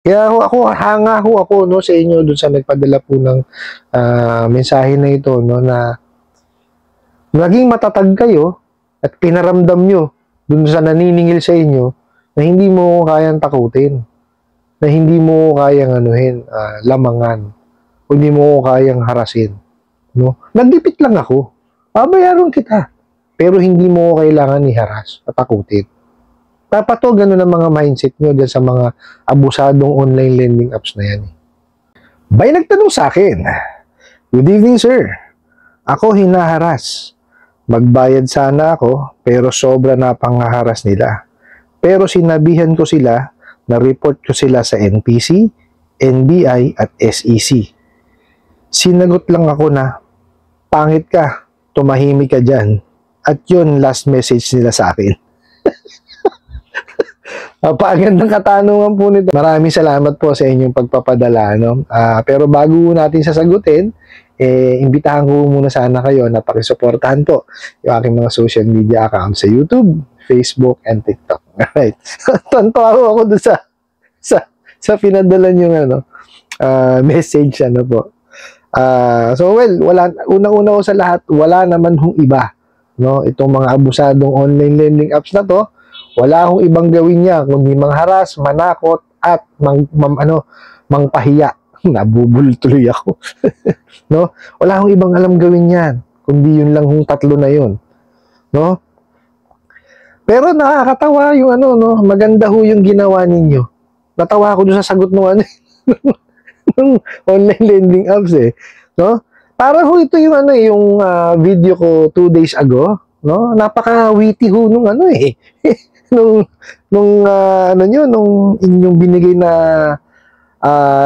Kaya ako, hanga ho ako, no, sa inyo dun sa nagpadala po ng mensahe na ito, no, na naging matatag kayo at pinaramdam nyo dun sa naniningil sa inyo na hindi mo kayang takutin, na hindi mo kayang anuhin, lamangan, o hindi mo kayang harasin. No? Nagdipit lang ako. Babayaran kita. Pero hindi mo kailangan iharas at takutin. Dapat to, ganun ang mga mindset nyo dyan sa mga abusadong online lending apps na yan. Bay nagtanong sa akin, "Good evening, sir. Ako hinaharas. Magbayad sana ako, pero sobra na panghaharas nila. Pero sinabihan ko sila na report ko sila sa NPC, NBI at SEC. Sinagot lang ako na, pangit ka, tumahimik ka dyan. At yun, last message nila sa akin." Napakagandang katanungan po nito. Maraming salamat po sa inyong pagpapadala. No? Pero bago natin sasagutin, imbitahan ko muna sana kayo na pakisuportahan po yung aking mga social media accounts sa YouTube, Facebook, and TikTok. Alright. Tanto ako dun sa pinadala yung message. Ano po. So, well, unang-una ko sa lahat, wala naman hong iba. No? Itong mga abusadong online lending apps na to, wala akong ibang gawin niya kundi mangharas, manakot, at mangpahiya. Nabubul tuloy ako. No? Wala akong ibang alam gawin yan, kundi yun lang hong tatlo na yun. No? Pero nakakatawa yung no? Maganda ho yung ginawa ninyo. Natawa ako dun sa sagot ng ng online lending apps No? Parang ho ito yung yung video ko 2 days ago. No? Napaka-witty ho nung nung nung inyong binigay na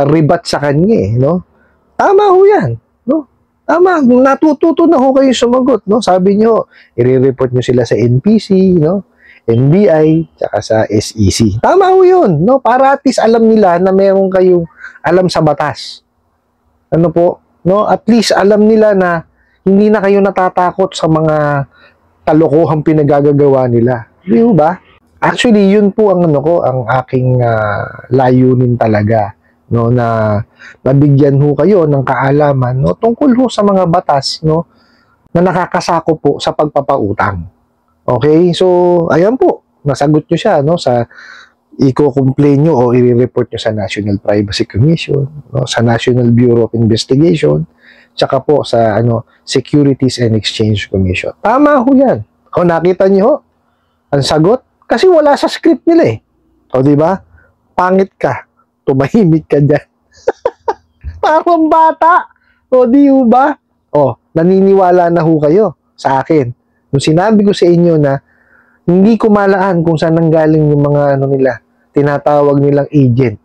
rebat sa kanya no? Tama ho yan, no? Tama, natututo na ho kayo sumagot, no? Sabi nyo, i-report nyo sila sa NPC, no? NBI, tsaka sa SEC. Tama ho yun, no? Para at least alam nila na meron kayong alam sa batas. Ano po? No? At least alam nila na hindi na kayo natatakot sa mga kalokohang pinagagagawa nila. Di ba? Actually, yun po ang ang aking layunin talaga, no, na nabigyan ho kayo ng kaalaman, no, tungkol ho sa mga batas, no, na nakakasako po sa pagpapautang. Okay? So, ayan po, nasagot nyo siya, no, sa i-complain nyo o i-report nyo sa National Privacy Commission, no, sa National Bureau of Investigation, tsaka po sa Securities and Exchange Commission. Tama ho yan. O, nakita nyo ho, ang sagot, kasi wala sa script nila O, di ba? Pangit ka, tumahimik ka dyan. Parang bata. O, di ba? O, naniniwala na ho kayo sa akin. Nung sinabi ko sa inyo na hindi ko malaan kung saan nanggaling yung mga nila, tinatawag nilang agent.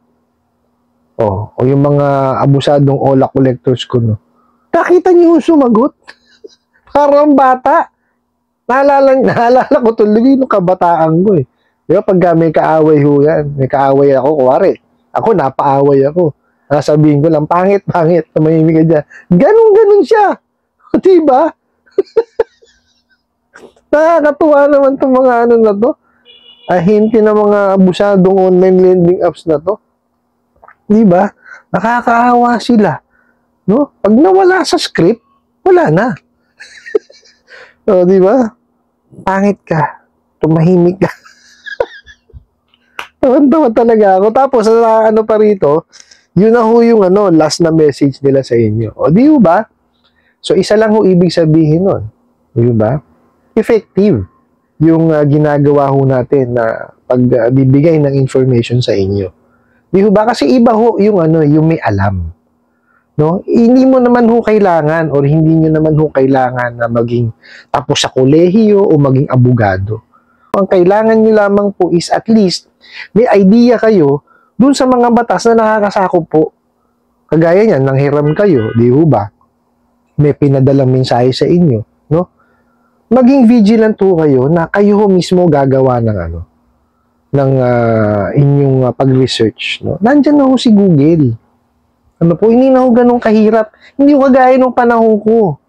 O yung mga abusadong OLA collectors ko, no. Nakita niyo yung sumagot? Parang bata. Naalala ko tuloy nung kabataan ko Di ba, pagka may kaaway ho yan, may kaaway ako, kuwari, ako, napaaway ako. Sabihin ko lang, pangit, tumahimik ka dyan. Ganun siya. Di ba? Nakakatuwa naman itong mga na to. Ahinti na mga abusadong online lending apps na to. Di ba? Nakakaawa sila. No? Pag nawala sa script, wala na. O, di ba? Pangit ka. Tumahimik ka. Tawa talaga ako. Tapos, pa rito, yun na ho yung last na message nila sa inyo. O, di ba? So, isa lang ho ibig sabihin nun. Di ba? Effective yung ginagawa ho natin na pagbibigay ng information sa inyo. Di ba? Kasi iba ho yung yung may alam. No? Hindi mo naman ho kailangan or hindi nyo naman ho kailangan na maging tapos sa kolehiyo o maging abogado. Ang kailangan nyo lamang po is at least may idea kayo dun sa mga batas na nakakasakop po. Kagaya niyan, nanghiram kayo, di ba? May pinadalang mensahe sa inyo, no? Maging vigilant ho kayo na kayo ho mismo gagawa ng ng inyong pag-research, no? Nandiyan na ho si Google. Hindi na ho ganun kahirap. Hindi ho kagaya nung panahon ko.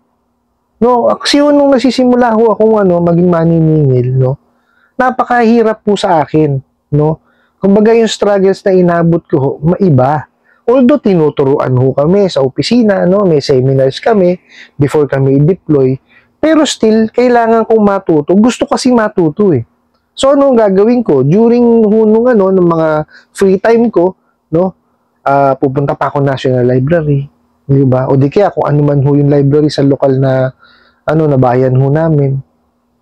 No, kasi nung nagsisimula ho akong maging maniningil, no? Napakahirap po sa akin, no? Kumbaga yung struggles na inabot ko ho, maiba. Although tinuturuan ho kami sa opisina, no, may seminars kami before kami i-deploy, pero still kailangan kong matuto. Gusto kasi matuto eh. So ano ang gagawin ko? During nung ng mga free time ko, no, pupunta pa ako National Library, di ba? O di kaya kung ano man ho yung library sa lokal na na bayan ho namin.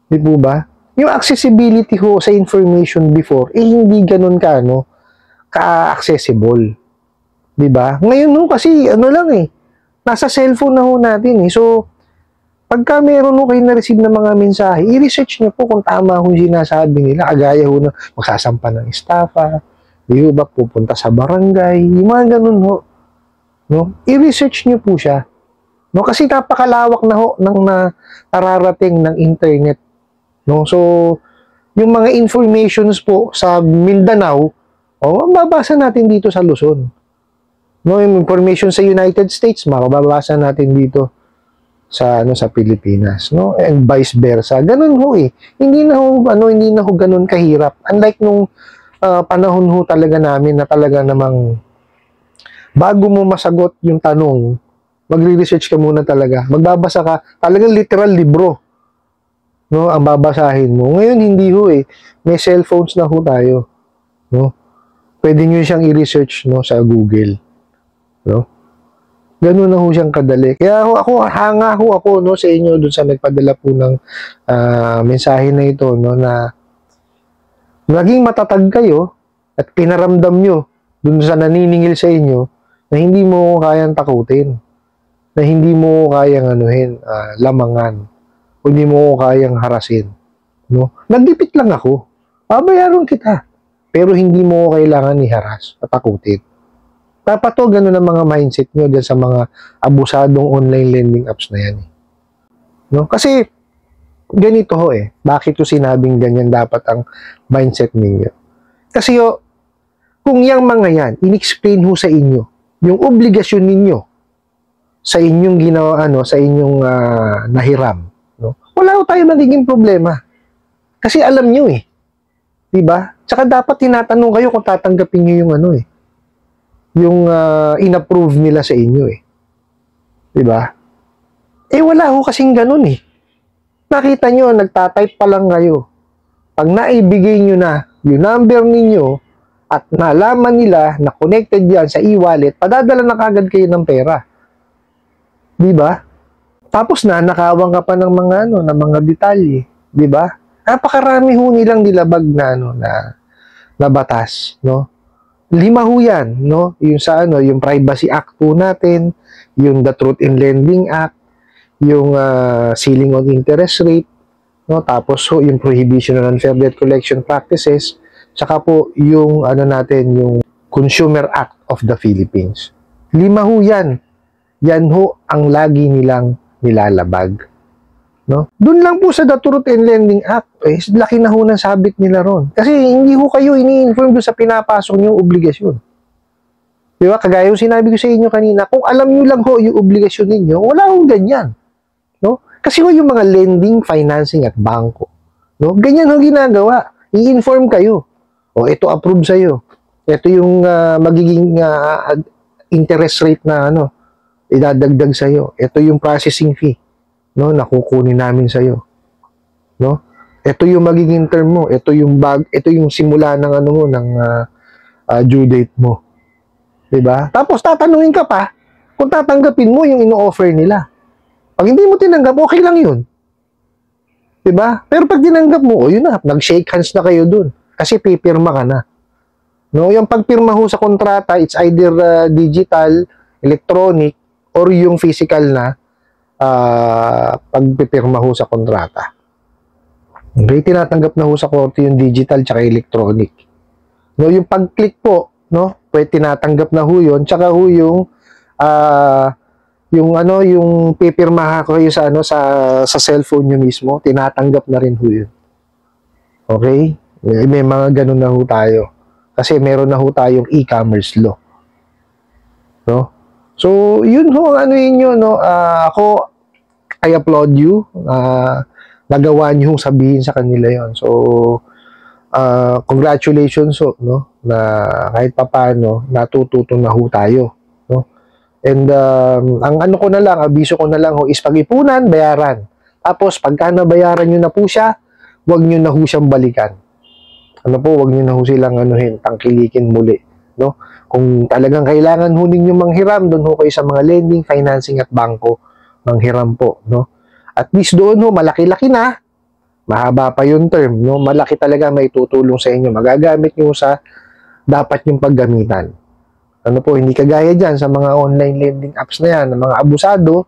Di po ba? Yung accessibility ho sa information before, hindi ganun ka-accessible. Di ba? Ngayon ho kasi, lang nasa cellphone na ho natin eh. So, pagka meron ho kayo na-receive na mga mensahe, i-research nyo po kung tama ho yung sinasabi nila. Agaya ho na magsasampa ng estafa, di ba, pupunta sa barangay, yung mga ganun ho. No? I-research nyo po siya. No, kasi napakalawak na ho ng nararating ng internet. No? So, yung mga informations po sa Mindanao, mababasa natin dito sa Luzon. No, yung information sa United States, mababasa natin dito sa sa Pilipinas, no? And vice versa. Ganun ho eh. Hindi na ho ganun kahirap. Unlike nung panahon ho talaga namin na talaga namang bago mo masagot yung tanong, magre-research ka muna talaga. Magbabasa ka, talagang literal libro. No, ang babasahin mo. Ngayon hindi ho eh. May cellphones na ho tayo. No? Pwede niyo siyang i-research sa Google. No? Ganun na ho siyang kadali. Kaya hanga ako sa inyo dun sa nagpadala po ng mensahe na ito na naging matatag kayo at pinaramdam nyo dun sa naniningil sa inyo na hindi mo kayang takutin. Na hindi mo kayang lamangan o hindi mo kayang harasin. No? Nagdipit lang ako. Babayaran kita. Pero hindi mo kailangan i-haras at takutin. Dapat to, ganun ang mga mindset nyo dyan sa mga abusadong online lending apps na yan. No? Kasi, ganito ho eh. Bakit ko sinabing ganyan dapat ang mindset ninyo? Kasi kung yung mga yan, in-explain ho sa inyo, yung obligasyon ninyo, sa inyong ginawa, sa inyong nahiram. No? Wala ho tayo magiging problema. Kasi alam nyo eh. Diba? Tsaka dapat tinatanong kayo kung tatanggapin nyo yung yung in-approve nila sa inyo eh. Diba? Wala ho kasing ganun eh. Nakita nyo, nagtatype pa lang kayo. Pag naibigay nyo na yung number ninyo at nalaman nila na connected yan sa e-wallet, padadala na kagad kayo ng pera. Diba? Tapos nakawang ka pa ng mga ng mga detalye, 'di ba? Napakarami ho nilang nilabag na batas, no? 5 ho 'yan, no? Yung sa yung Privacy Act po natin, yung the Truth in Lending Act, yung ceiling on interest rate, no? Tapos ho yung Prohibition on Unfair Debt Collection Practices, saka po yung yung Consumer Act of the Philippines. 5 ho 'yan. Yan ho ang lagi nilang nilalabag. No? Doon lang po sa The Truth in Lending Act, laki na ho ng sabit nila ron. Kasi hindi ho kayo ini-inform doon sa pinapasok niyong obligasyon. Di ba? Kagaya yung sinabi ko sa inyo kanina, kung alam niyo lang ho yung obligasyon ninyo, wala hong ganyan. No? Kasi ho yung mga lending, financing at bangko, no? Ganyan ho ginagawa. I-inform kayo. Ito approve sa'yo. Ito yung magiging interest rate na idadagdag sa iyo. Ito yung processing fee, no, nakukunin namin sa iyo. No? Ito yung magiging term mo, ito yung simula ng ng due date mo. 'Di ba? Tapos tatanungin ka pa kung tatanggapin mo yung ino-offer nila. Pag hindi mo tinanggap, okay lang 'yun. 'Di ba? Pero pag tinanggap mo, yun na, nag-shake hands na kayo dun kasi pipirma ka na. No, yung pagpirma ho sa kontrata, it's either digital, electronic, or yung physical na pagpipirma ho sa kontrata. Okay, tinatanggap na ho sa korte yung digital tsaka electronic. No, yung pag-click po, no, pwede tinatanggap na ho yun, tsaka ho yung yung pipirmahan ko kayo sa sa cellphone nyo mismo, tinatanggap na rin ho yun. Okay? May mga ganun na ho tayo. Kasi meron na ho tayong e-commerce law. No? So, yun ho, yun, no? Ako, I applaud you. Nagawa niyo sabihin sa kanila yon. So, congratulations ho, no? na kahit papaano natututo na ho tayo, no? And ang ano ko na lang, abiso ko na lang ho is pag-ipunan, bayaran. Tapos pagka nabayaran nyo na po siya, huwag nyo na ho siyang balikan. Ano po, huwag nyo na ho silang tangkilikin muli, no? Kung talagang kailangan ho ninyo manghiram, doon ho kayo sa mga lending, financing at bangko, manghiram po, no? At least doon ho, malaki-laki na, mahaba pa yung term, no? Malaki talaga may tutulong sa inyo. Magagamit nyo sa dapat yung paggamitan. Ano po, hindi kagaya dyan sa mga online lending apps na yan, ng mga abusado,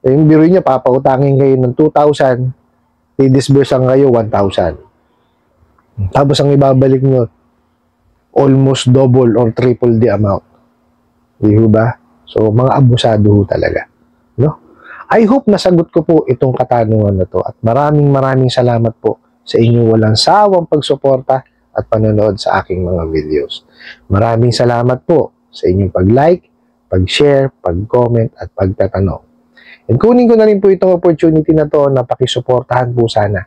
yung biro nyo, papautangin kayo ng 2,000, i-disburse ang kayo 1,000. Tapos ang ibabalik nyo, almost double or triple the amount. Di ba? So, mga abusado ho talaga. No? I hope nasagot ko po itong katanungan na to at maraming salamat po sa inyong walang sawang pagsuporta at panonood sa aking mga videos. Maraming salamat po sa inyong pag-like, pag-share, pag-comment at pagtatanong. And kunin ko na rin po itong opportunity na to na pakisuportahan po sana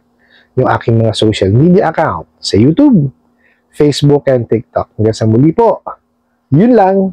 yung aking mga social media account sa YouTube, Facebook, and TikTok. Hanggang sa muli po. Yun lang.